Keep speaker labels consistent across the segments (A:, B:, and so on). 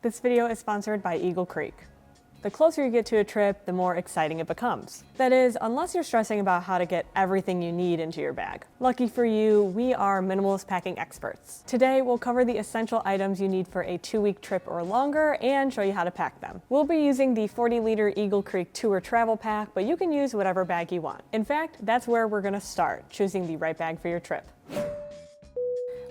A: This video is sponsored by Eagle Creek. The closer you get to a trip, the more exciting it becomes. That is, unless you're stressing about how to get everything you need into your bag. Lucky for you, we are minimalist packing experts. Today, we'll cover the essential items you need for a 2-week trip or longer and show you how to pack them. We'll be using the 40-liter Eagle Creek Tour travel pack, but you can use whatever bag you want. In fact, that's where we're gonna start, choosing the right bag for your trip.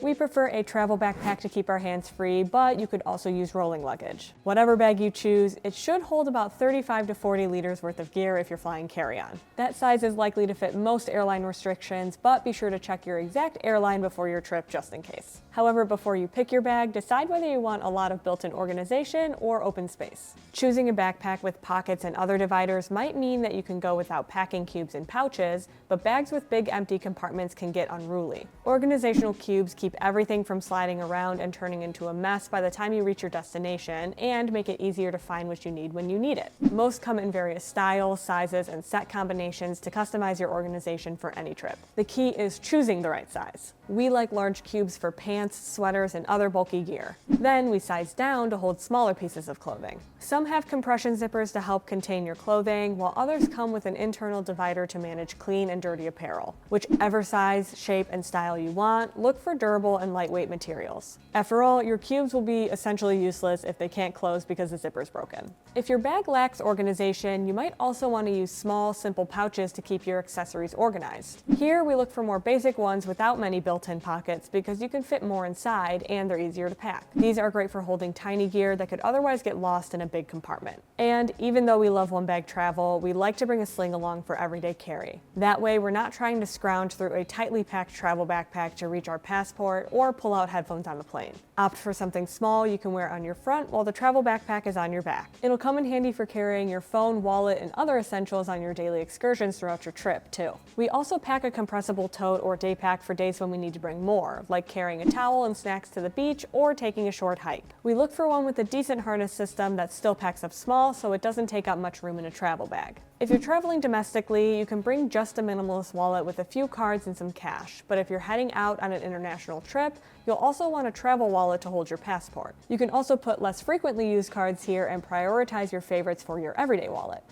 A: We prefer a travel backpack to keep our hands free, but you could also use rolling luggage. Whatever bag you choose, it should hold about 35 to 40 liters worth of gear if you're flying carry-on. That size is likely to fit most airline restrictions, but be sure to check your exact airline before your trip just in case. However, before you pick your bag, decide whether you want a lot of built-in organization or open space. Choosing a backpack with pockets and other dividers might mean that you can go without packing cubes and pouches, but bags with big empty compartments can get unruly. Organizational cubes keep everything from sliding around and turning into a mess by the time you reach your destination, and make it easier to find what you need when you need it. Most come in various styles, sizes, and set combinations to customize your organization for any trip. The key is choosing the right size. We like large cubes for pants, sweaters, and other bulky gear. Then we size down to hold smaller pieces of clothing. Some have compression zippers to help contain your clothing, while others come with an internal divider to manage clean and dirty apparel. Whichever size, shape, and style you want, look for durable and lightweight materials. After all, your cubes will be essentially useless if they can't close because the zipper's broken. If your bag lacks organization, you might also want to use small, simple pouches to keep your accessories organized. Here, we look for more basic ones without many built-in pockets because you can fit more inside and they're easier to pack. These are great for holding tiny gear that could otherwise get lost in a big compartment. And even though we love one-bag travel, we like to bring a sling along for everyday carry. That way, we're not trying to scrounge through a tightly packed travel backpack to reach our passport or pull out headphones on the plane. Opt for something small you can wear on your front while the travel backpack is on your back. It'll come in handy for carrying your phone, wallet, and other essentials on your daily excursions throughout your trip, too. We also pack a compressible tote or day pack for days when we need to bring more, like carrying a towel and snacks to the beach or taking a short hike. We look for one with a decent harness system that still packs up small so it doesn't take up much room in a travel bag. If you're traveling domestically, you can bring just a minimalist wallet with a few cards and some cash, but if you're heading out on an international trip, you'll also want a travel wallet to hold your passport. You can also put less frequently used cards here and prioritize your favorites for your everyday wallet.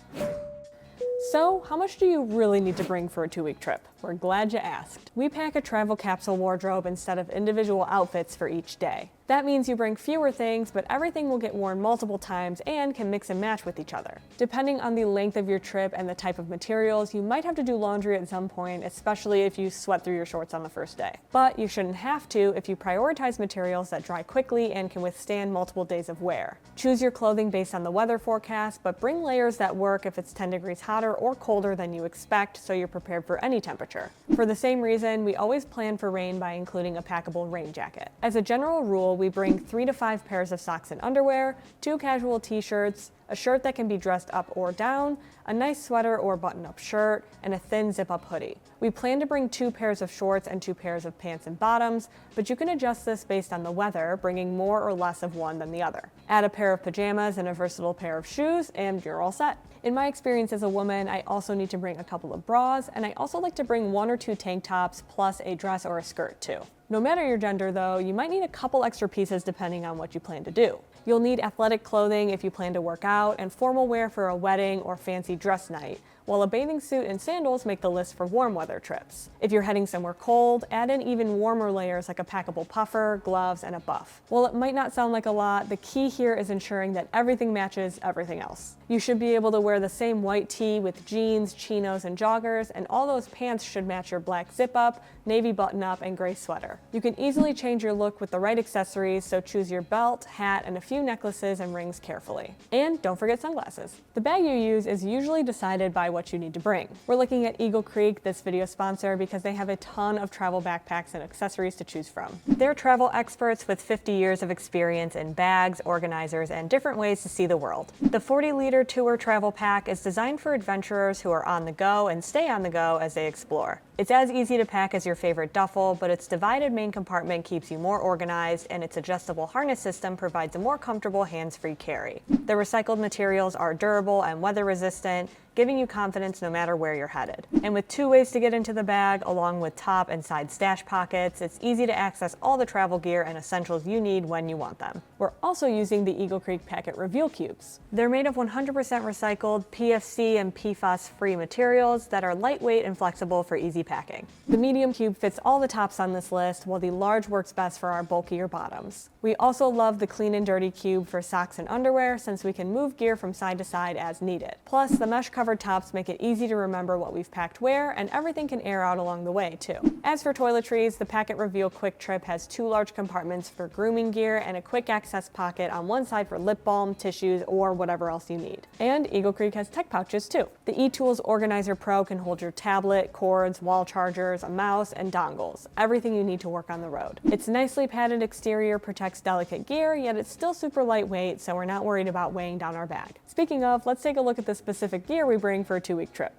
A: So, how much do you really need to bring for a 2-week trip? We're glad you asked. We pack a travel capsule wardrobe instead of individual outfits for each day. That means you bring fewer things, but everything will get worn multiple times and can mix and match with each other. Depending on the length of your trip and the type of materials, you might have to do laundry at some point, especially if you sweat through your shorts on the first day. But you shouldn't have to if you prioritize materials that dry quickly and can withstand multiple days of wear. Choose your clothing based on the weather forecast, but bring layers that work if it's 10 degrees hotter or colder than you expect, so you're prepared for any temperature. For the same reason, we always plan for rain by including a packable rain jacket. As a general rule, we bring 3 to 5 pairs of socks and underwear, 2 casual t-shirts, a shirt that can be dressed up or down, a nice sweater or button-up shirt, and a thin zip-up hoodie. We plan to bring 2 pairs of shorts and 2 pairs of pants and bottoms, but you can adjust this based on the weather, bringing more or less of one than the other. Add a pair of pajamas and a versatile pair of shoes, and you're all set. In my experience as a woman, I also need to bring a couple of bras, and I also like to bring 1 or 2 tank tops, plus a dress or a skirt too. No matter your gender though, you might need a couple extra pieces depending on what you plan to do. You'll need athletic clothing if you plan to work out, and formal wear for a wedding or fancy dress night, while a bathing suit and sandals make the list for warm weather trips. If you're heading somewhere cold, add in even warmer layers like a packable puffer, gloves, and a buff. While it might not sound like a lot, the key here is ensuring that everything matches everything else. You should be able to wear the same white tee with jeans, chinos, and joggers, and all those pants should match your black zip-up, navy button-up, and gray sweater. You can easily change your look with the right accessories, so choose your belt, hat, and a few necklaces and rings carefully. And don't forget sunglasses. The bag you use is usually decided by what you need to bring. We're looking at Eagle Creek, this video sponsor, because they have a ton of travel backpacks and accessories to choose from. They're travel experts with 50 years of experience in bags, organizers, and different ways to see the world. The 40-liter Tour travel pack is designed for adventurers who are on the go and stay on the go as they explore. It's as easy to pack as your favorite duffel, but its divided main compartment keeps you more organized, and its adjustable harness system provides a more comfortable hands-free carry. The recycled materials are durable and weather-resistant, giving you confidence no matter where you're headed. And with 2 ways to get into the bag, along with top and side stash pockets, it's easy to access all the travel gear and essentials you need when you want them. We're also using the Eagle Creek Packet Reveal Cubes. They're made of 100% recycled PFC and PFAS-free materials that are lightweight and flexible for easy packing. The medium cube fits all the tops on this list, while the large works best for our bulkier bottoms. We also love the clean and dirty cube for socks and underwear, since we can move gear from side to side as needed. Plus, the mesh-covered tops make it easy to remember what we've packed where, and everything can air out along the way, too. As for toiletries, the Packet Reveal Quick Trip has 2 large compartments for grooming gear and a quick access pocket on one side for lip balm, tissues, or whatever else you need. And Eagle Creek has tech pouches, too. The eTools Organizer Pro can hold your tablet, cords, wall chargers, a mouse, and dongles, everything you need to work on the road. Its nicely padded exterior protects delicate gear, yet it's still super lightweight, so we're not worried about weighing down our bag. Speaking of, let's take a look at the specific gear we bring for a 2-week trip.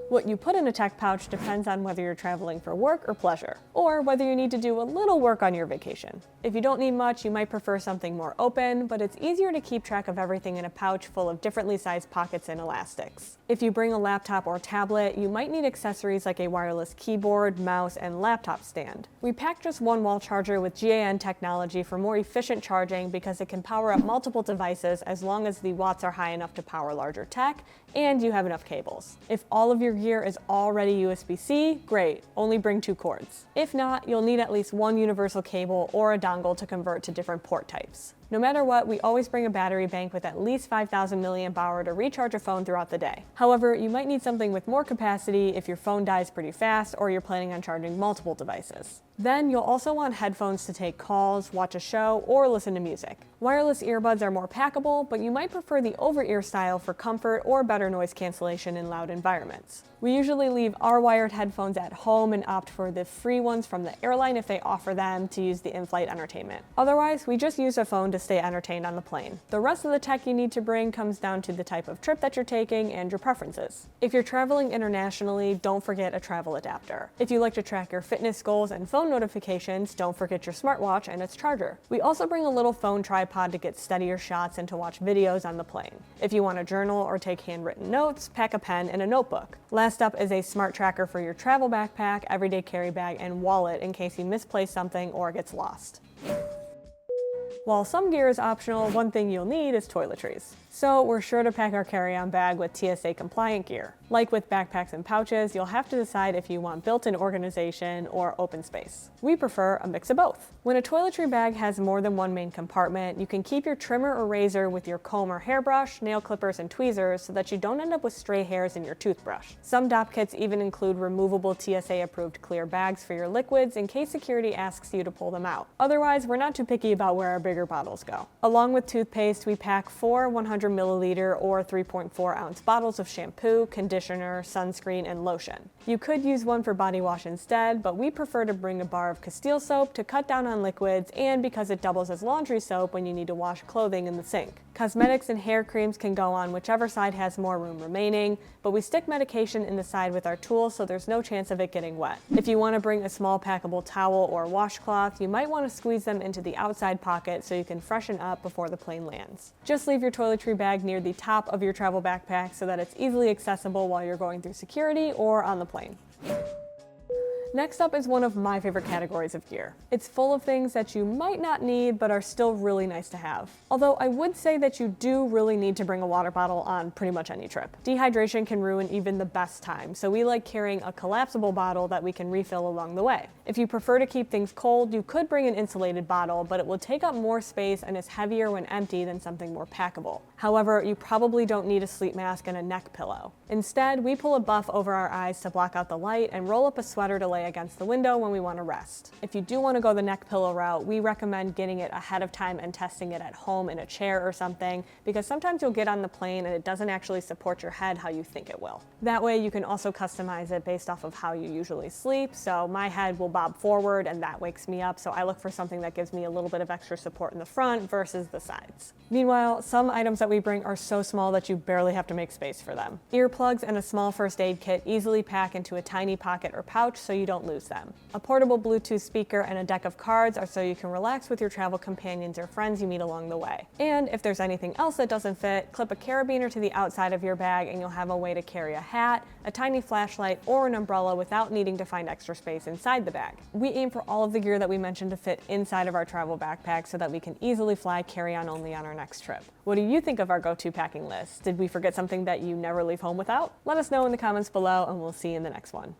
A: What you put in a tech pouch depends on whether you're traveling for work or pleasure, or whether you need to do a little work on your vacation. If you don't need much, you might prefer something more open, but it's easier to keep track of everything in a pouch full of differently sized pockets and elastics. If you bring a laptop or tablet, you might need accessories like a wireless keyboard, mouse, and laptop stand. We pack just one wall charger with GAN technology for more efficient charging because it can power up multiple devices as long as the watts are high enough to power larger tech and you have enough cables. If all of your gear is already USB-C, great, only bring 2 cords. If not, you'll need at least one universal cable or a dongle to convert to different port types. No matter what, we always bring a battery bank with at least 5,000 milliamp hour to recharge a phone throughout the day. However, you might need something with more capacity if your phone dies pretty fast or you're planning on charging multiple devices. Then you'll also want headphones to take calls, watch a show, or listen to music. Wireless earbuds are more packable, but you might prefer the over-ear style for comfort or better noise cancellation in loud environments. We usually leave our wired headphones at home and opt for the free ones from the airline if they offer them to use the in-flight entertainment. Otherwise, we just use a phone to stay entertained on the plane. The rest of the tech you need to bring comes down to the type of trip that you're taking and your preferences. If you're traveling internationally, don't forget a travel adapter. If you like to track your fitness goals and phone notifications, don't forget your smartwatch and its charger. We also bring a little phone tripod to get steadier shots and to watch videos on the plane. If you want to journal or take handwritten notes, pack a pen and a notebook. Last up is a smart tracker for your travel backpack, everyday carry bag, and wallet in case you misplace something or gets lost. While some gear is optional, one thing you'll need is toiletries. So we're sure to pack our carry-on bag with TSA compliant gear. Like with backpacks and pouches, you'll have to decide if you want built-in organization or open space. We prefer a mix of both. When a toiletry bag has more than one main compartment, you can keep your trimmer or razor with your comb or hairbrush, nail clippers, and tweezers so that you don't end up with stray hairs in your toothbrush. Some DOP kits even include removable TSA-approved clear bags for your liquids in case security asks you to pull them out. Otherwise, we're not too picky about where our bigger bottles go. Along with toothpaste, we pack 4 100 milliliter or 3.4 ounce bottles of shampoo, conditioner, sunscreen, and lotion. You could use one for body wash instead, but we prefer to bring a bar of Castile soap to cut down on liquids and because it doubles as laundry soap when you need to wash clothing in the sink. Cosmetics and hair creams can go on whichever side has more room remaining, but we stick medication in the side with our tools so there's no chance of it getting wet. If you want to bring a small packable towel or washcloth, you might want to squeeze them into the outside pocket so you can freshen up before the plane lands. Just leave your toiletry bag near the top of your travel backpack so that it's easily accessible while you're going through security or on the plane. Next up is one of my favorite categories of gear. It's full of things that you might not need but are still really nice to have. Although I would say that you do really need to bring a water bottle on pretty much any trip. Dehydration can ruin even the best time, so we like carrying a collapsible bottle that we can refill along the way. If you prefer to keep things cold, you could bring an insulated bottle, but it will take up more space and is heavier when empty than something more packable. However, you probably don't need a sleep mask and a neck pillow. Instead, we pull a buff over our eyes to block out the light and roll up a sweater to lay against the window when we want to rest. If you do want to go the neck pillow route, we recommend getting it ahead of time and testing it at home in a chair or something, because sometimes you'll get on the plane and it doesn't actually support your head how you think it will. That way you can also customize it based off of how you usually sleep, so my head will bob forward and that wakes me up, so I look for something that gives me a little bit of extra support in the front versus the sides. Meanwhile, some items that we bring are so small that you barely have to make space for them. Earplugs and a small first aid kit easily pack into a tiny pocket or pouch so you don't lose them. A portable Bluetooth speaker and a deck of cards are so you can relax with your travel companions or friends you meet along the way. And if there's anything else that doesn't fit, clip a carabiner to the outside of your bag and you'll have a way to carry a hat, a tiny flashlight, or an umbrella without needing to find extra space inside the bag. We aim for all of the gear that we mentioned to fit inside of our travel backpack so that we can easily fly carry-on only on our next trip. What do you think of our go-to packing list? Did we forget something that you never leave home without? Let us know in the comments below, and we'll see you in the next one.